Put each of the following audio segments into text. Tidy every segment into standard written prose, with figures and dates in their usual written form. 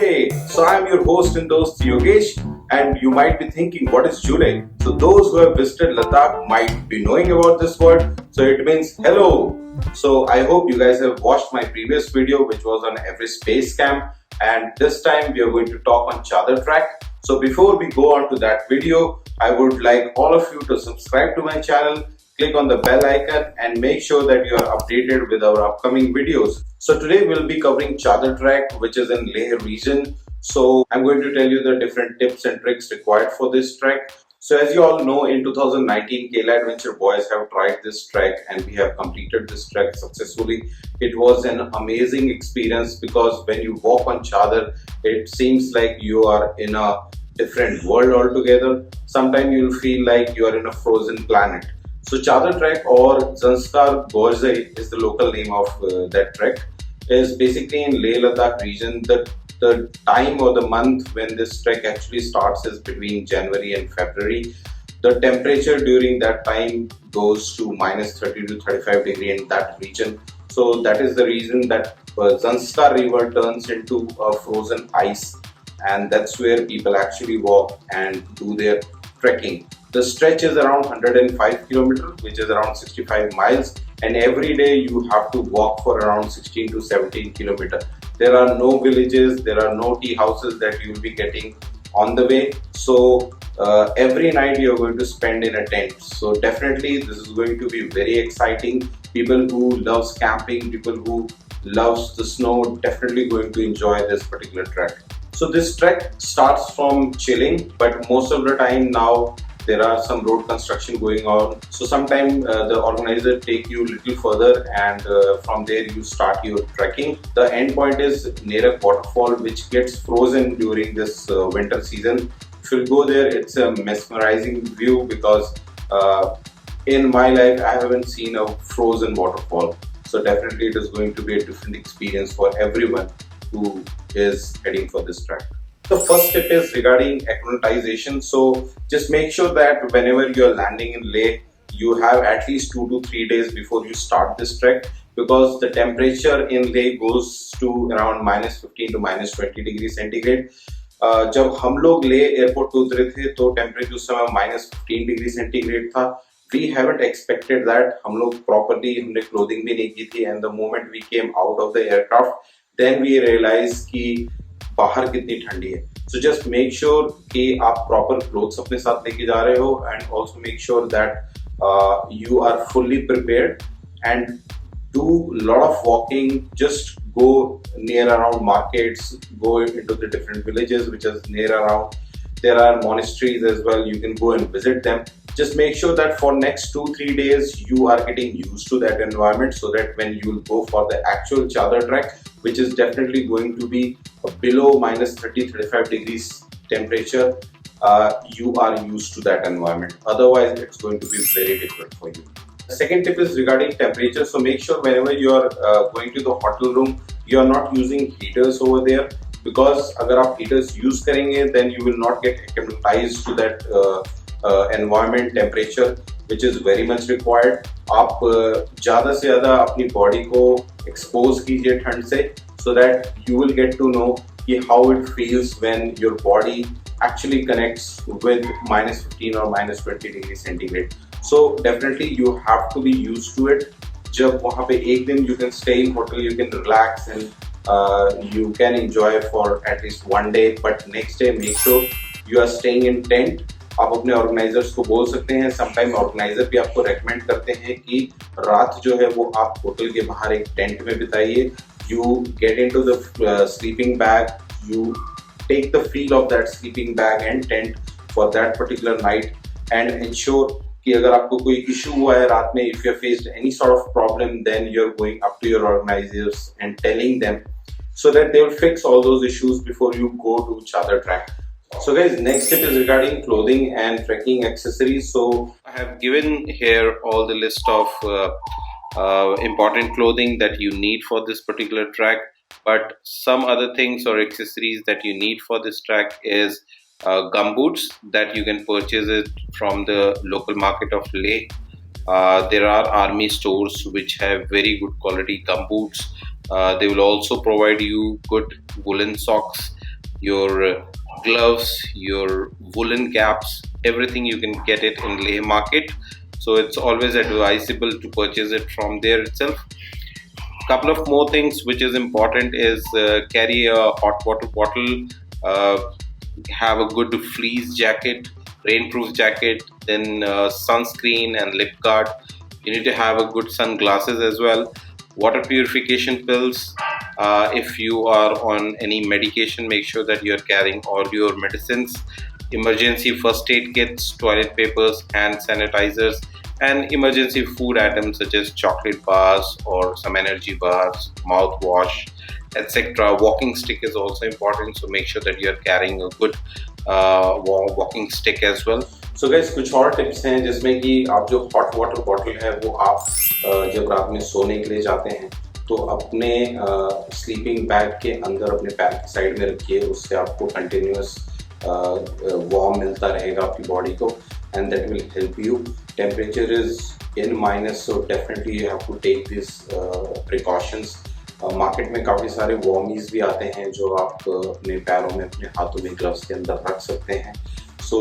Hey, so I'm your host and host Yogesh, and you might be thinking, what is July? So those who have visited Ladakh might be knowing about this word. So it means hello. So I hope you guys have watched my previous video, which was on Everest Base Camp, and this time we are going to talk on Chadar Trek. So before we go on to that video, I would like all of you to subscribe to my channel, click on the bell icon and make sure that you are updated with our upcoming videos. So today we'll be covering Chadar Trek, which is in Leh region. So I'm going to tell you the different tips and tricks required for this trek. So as you all know, in 2019 Kerala Adventure Boys have tried this trek and we have completed this trek successfully. It was an amazing experience because when you walk on Chadar, it seems like you are in a different world altogether. Sometimes you'll feel like you are in a frozen planet. So Chadar Trek, or Zanskar Gorge is the local name of that trek, is basically in Leh Ladakh region. The time or the month when this trek actually starts is between January and February. The temperature during that time goes to minus 30 to 35 degree in that region. So that is the reason that Zanskar river turns into a frozen ice, and that's where people actually walk and do their trekking. The stretch is around 105 kilometers, which is around 65 miles, and every day you have to walk for around 16 to 17 kilometers. There are no villages, there are no tea houses that you will be getting on the way. So every night you are going to spend in a tent. So definitely this is going to be very exciting. People who loves camping, people who loves the snow, definitely going to enjoy this particular trek. So this trek starts from chilling, but most of the time now there are some road construction going on. So sometimes the organizer take you a little further, and from there you start your trekking. The end point is near a waterfall which gets frozen during this winter season. If you go there, it's a mesmerizing view because in my life I haven't seen a frozen waterfall. So definitely it is going to be a different experience for everyone who is heading for this trek. The first tip is regarding acclimatization. So just make sure that whenever you are landing in Leh, you have at least 2 to 3 days before you start this trek, because the temperature in Leh goes to around minus 15 to minus 20 degree centigrade. जब हम लोग ले airport पे उतरे थे तो temperature उस समय minus 15 डिग्री सेंटीग्रेड था. We haven't expected that. हम लोग properly हमने clothing भी नहीं की थी, and the moment we came out of the aircraft, then we realized कि बाहर कितनी ठंडी है. So just make sure कि आप proper clothes अपने साथ लेके जा रहे हो, and also make sure that you are fully prepared and do a lot of walking. Just go near around markets, go into the different villages which is near around. There are monasteries as well, you can go and visit them. Just make sure that for next 2-3 days you are getting used to that environment, so that when you will go for the actual Chadar Trek, which is definitely going to be below minus 30-35 degrees temperature, you are used to that environment. Otherwise it's going to be very difficult for you. The second tip is regarding temperature. So make sure whenever you are going to the hotel room, you are not using heaters over there, because अगर आप heaters use करेंगे then you will not get acclimatized to that environment temperature, which is very much required. आप ज़्यादा से ज़्यादा अपनी body को expose कीजिए ठंड से, so that you will get to know कि how it feels when your body actually connects with minus 15 or minus 20 degree centigrade. So definitely you have to be used to it. जब वहाँ पे एक दिन you can stay in hotel, you can relax and you can enjoy for at least 1 day, but next day make sure you are staying in tent. आप अपने organisers को बोल सकते हैं. समटाइम ऑर्गेनाइजर भी आपको रेकमेंड करते हैं कि रात जो है वो आप होटल के बाहर एक टेंट में बिताइए. You get into the sleeping bag, you take the feel of that sleeping bag and tent for that particular night, and ensure कि अगर आपको कोई इशू हुआ है रात में, if you have faced any sort of problem, then you're going up to your organizers and telling them, so that they will fix all those issues before you go to Chadar Trek. So guys, next tip is regarding clothing and trekking accessories. So I have given here all the list of important clothing that you need for this particular trek, but some other things or accessories that you need for this trek is gumboots that you can purchase it from the local market of Leh. There are army stores which have very good quality gumboots. They will also provide you good woolen socks your gloves, your woolen caps, everything you can get it in Leh market. So it's always advisable to purchase it from there itself. Couple of more things which is important is carry a hot water bottle, uh, have a good fleece jacket, rainproof jacket, then sunscreen and lip guard. You need to have a good sunglasses as well, water purification pills. If you are on any medication, make sure that you are carrying all your medicines, emergency first aid kits, toilet papers, hand sanitizers, and emergency food items such as chocolate bars or some energy bars, mouthwash, etc. Walking stick is also important, so make sure that you are carrying a good walking stick as well. So guys कुछ और tips हैं जिसमें कि आप जो hot water bottle है वो आप जब रात में सोने के लिए जाते हैं तो अपने स्लीपिंग बैग के अंदर अपने पैर की साइड में रखिए, उससे आपको कंटिन्यूस वार्म मिलता रहेगा आपकी बॉडी को and that will help you. Temperature is in minus, so definitely you have to take this precautions. Market में काफ़ी सारे वॉर्मीज भी आते हैं जो आप अपने पैरों में, अपने हाथों में, ग्लव्स के अंदर रख सकते हैं. सो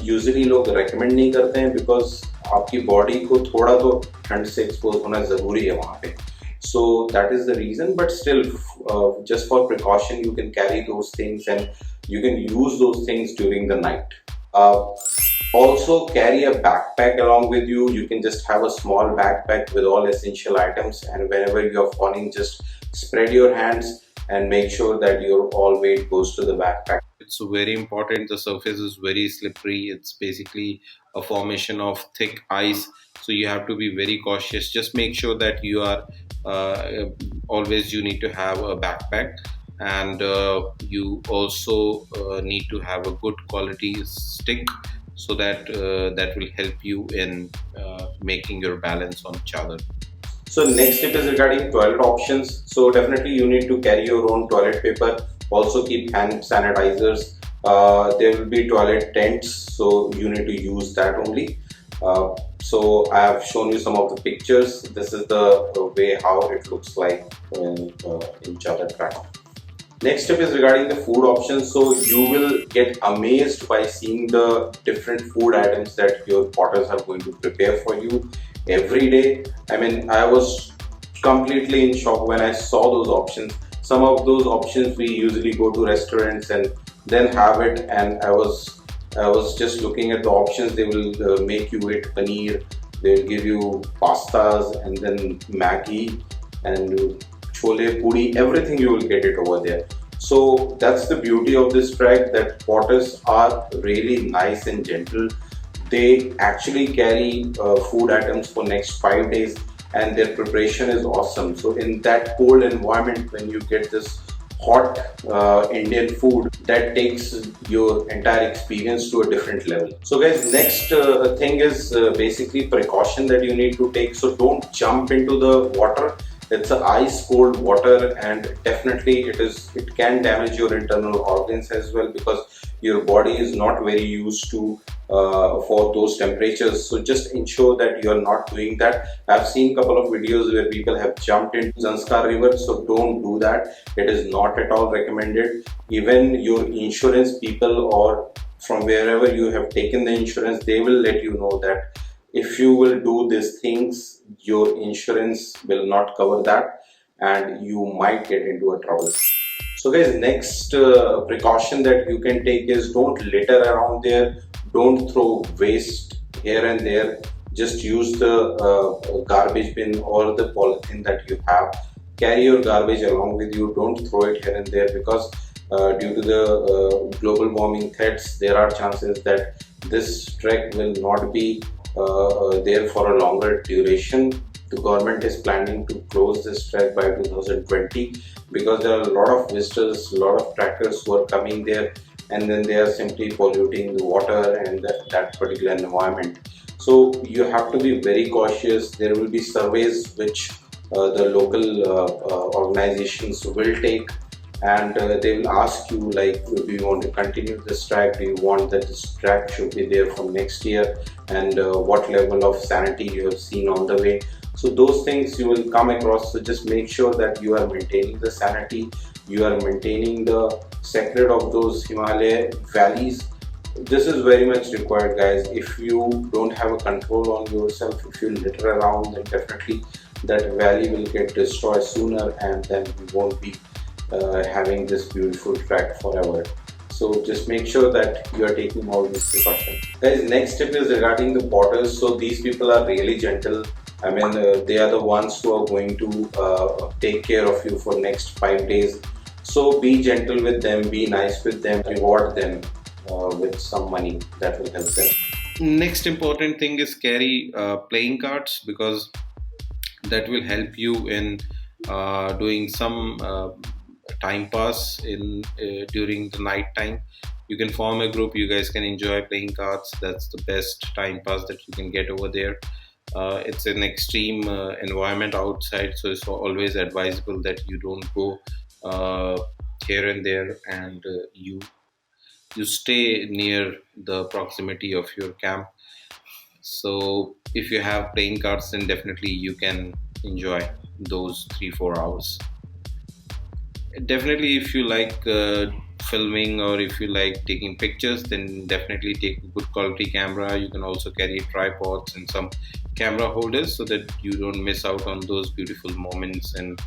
यूजुअली लोग रेकमेंड नहीं करते हैं बिकॉज आपकी बॉडी को थोड़ा तो ठंड से एक्सपोज होना ज़रूरी है वहाँ पे. So that is the reason, but still just for precaution you can carry those things and you can use those things during the night. Also carry a backpack along with you. You can just have a small backpack with all essential items, and whenever you are falling, just spread your hands and make sure that your all weight goes to the backpack. It's very important. The surface is very slippery. It's basically a formation of thick ice, so you have to be very cautious. Just make sure that you are always, you need to have a backpack, and you also need to have a good quality stick, so that that will help you in making your balance on chadar. So next tip is regarding toilet options. So definitely you need to carry your own toilet paper. Also keep hand sanitizers. There will be toilet tents, so you need to use that only. So I have shown you some of the pictures. This is the way how it looks like in Chadartrek. Next step is regarding the food options. So you will get amazed by seeing the different food items that your potters are going to prepare for you every day. I mean, I was completely in shock when I saw those options. Some of those options we usually go to restaurants and then have it, and I was just looking at the options. They will make you eat paneer, they will give you pastas and then Maggi and chole puri, everything you will get it over there. So that's the beauty of this trek, that potters are really nice and gentle. They actually carry food items for next 5 days, and their preparation is awesome. So in that cold environment, when you get this hot Indian food, that takes your entire experience to a different level. So guys, next thing is basically precaution that you need to take. So don't jump into the water. It's a ice cold water, and definitely it can damage your internal organs as well, because your body is not very used to for those temperatures. So just ensure that you are not doing that. I've seen a couple of videos where people have jumped into Zanskar river, so don't do that. It is not at all recommended. Even your insurance people, or from wherever you have taken the insurance, they will let you know that if you will do these things, your insurance will not cover that and you might get into a trouble. So guys, next precaution that you can take is don't litter around there. Don't throw waste here and there. Just use the garbage bin or the polythene that you have. Carry your garbage along with you. Don't throw it here and there, because due to the global warming threats, there are chances that this trek will not be there for a longer duration. The government is planning to close this trek by 2020, because there are a lot of visitors, a lot of trekkers who are coming there, and then they are simply polluting the water and that particular environment. So you have to be very cautious. There will be surveys which the local organizations will take, and they will ask you like, do you want to continue this track? Do you want that this track should be there from next year? And what level of sanity you have seen on the way? So those things you will come across. So just make sure that you are maintaining the sanity. you are maintaining the secret of those Himalaya valleys. This is very much required, guys. If you don't have a control on yourself, if you litter around, then definitely that valley will get destroyed sooner, and then we won't be having this beautiful trek forever. So just make sure that you are taking all these precautions. Guys, next tip is regarding the porters. So these people are really gentle. I mean, they are the ones who are going to take care of you for next 5 days. So be gentle with them, be nice with them, reward them with some money. That will help them. Next important thing is carry playing cards, because that will help you in doing some time pass in during the night time. You can form a group, you guys can enjoy playing cards. That's the best time pass that you can get over there. It's an extreme environment outside, so it's always advisable that you don't go here and there, and you stay near the proximity of your camp. So if you have playing cards, then definitely you can enjoy those 3-4 hours. Definitely, if you like filming, or if you like taking pictures, then definitely take a good quality camera. You can also carry tripods and some camera holders, so that you don't miss out on those beautiful moments and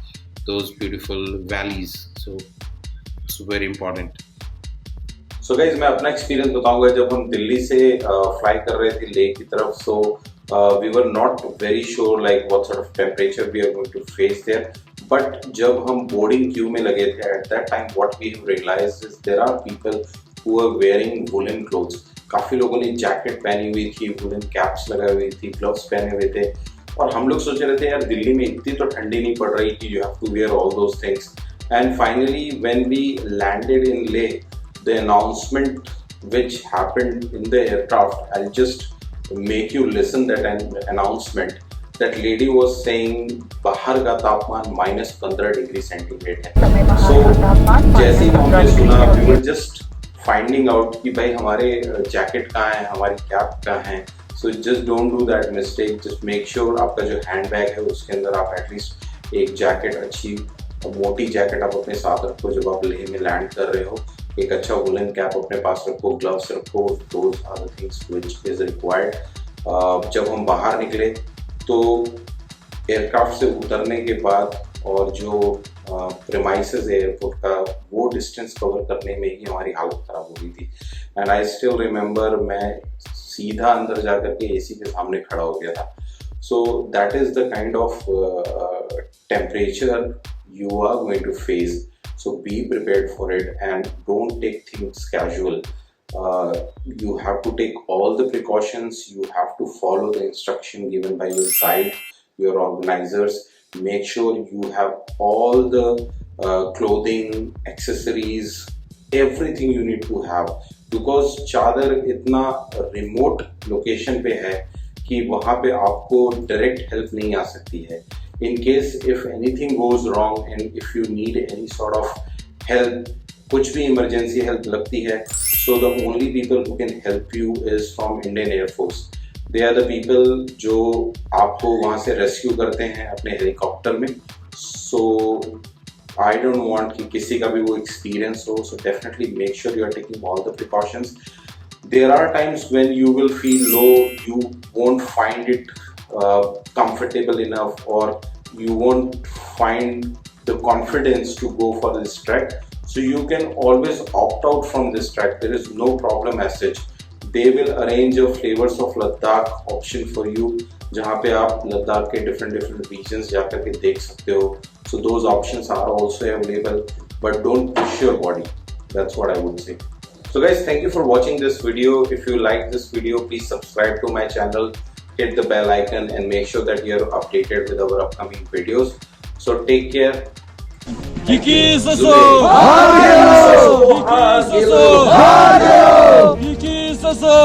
those beautiful valleys. So it's very important. So guys मैं अपना experience बताऊंगा. जब हम दिल्ली से fly कर रहे थे लेह की तरफ, so we were not very sure like what sort of temperature we are going to face there. But जब हम बोर्डिंग क्यू में लगे थे, at that time what we have realised is there are people who are wearing woollen clothes. काफी लोगों ने jacket पहनी हुई थी, वुलन कैप्स लगाई हुई थी, ग्लव्स पहने हुए थे. और हम लोग सोच रहे थे यार दिल्ली में इतनी तो ठंडी नहीं पड़ रही कि you have to wear all those things. And finally when we landed in Leh, the announcement which happened in the aircraft, I'll just make you listen that announcement. That lady was saying बाहर का तापमान -15 degree centigrade है. So जैसे ही हमने सुना, we were just finding out कि भाई हमारे जैकेट कहाँ है, हमारी कैप कहाँ है. So just don't do that mistake. Just make sure आपका जो हैंड बैग है उसके अंदर आप एटलीस्ट एक जैकेट, अच्छी मोटी जैकेट आप अपने साथ रखो जब आप लेह में लैंड कर रहे हो. एक अच्छा वुलन कैप अपने पास रखो, ग्लव्स रखो. Those are the things which is required. जब हम बाहर निकले तो एयरक्राफ्ट से उतरने के बाद और जो प्रेमाइसेस एयरपोर्ट का, वो डिस्टेंस कवर करने में ही हमारी हालत खराब हो गई थी. एंड आई स्टिल रिमेंबर, मैं सीधा अंदर जा करके एसी के सामने खड़ा हो गया था. So that is the kind of temperature you are going to face. So be prepared for it and don't take things casual. You have to take all the precautions. You have to follow the instruction given by your guide, your organizers. Make sure you have all the clothing, accessories, everything you need to have, because Chadar इतना remote location पे है कि वहाँ पे आपको direct help नहीं आ सकती है. In case if anything goes wrong and if you need any sort of help, कुछ भी emergency help लगती है, so the only people who can help you is from Indian Air Force. They are the people जो आपको वहाँ से rescue करते हैं अपने हेलीकॉप्टर में. So I don't want कि किसी का भी वो experience हो. So definitely make sure you are taking all the precautions. There are times when you will feel low, you won't find it comfortable enough, or you won't find the confidence to go for this trek. So you can always opt out from this trek. There is no problem as such. They will arrange a flavors of Ladakh option for you, जहाँ पे आप लद्दाख के different regions जाकर के देख सकते हो. So those options are also available, but don't push your body. That's what I would say. So guys, thank you for watching this video. If you like this video, please subscribe to my channel. Hit the bell icon and make sure that you're updated with our upcoming videos. So take care. Kiki Saso! Kiki Saso! Kiki Saso!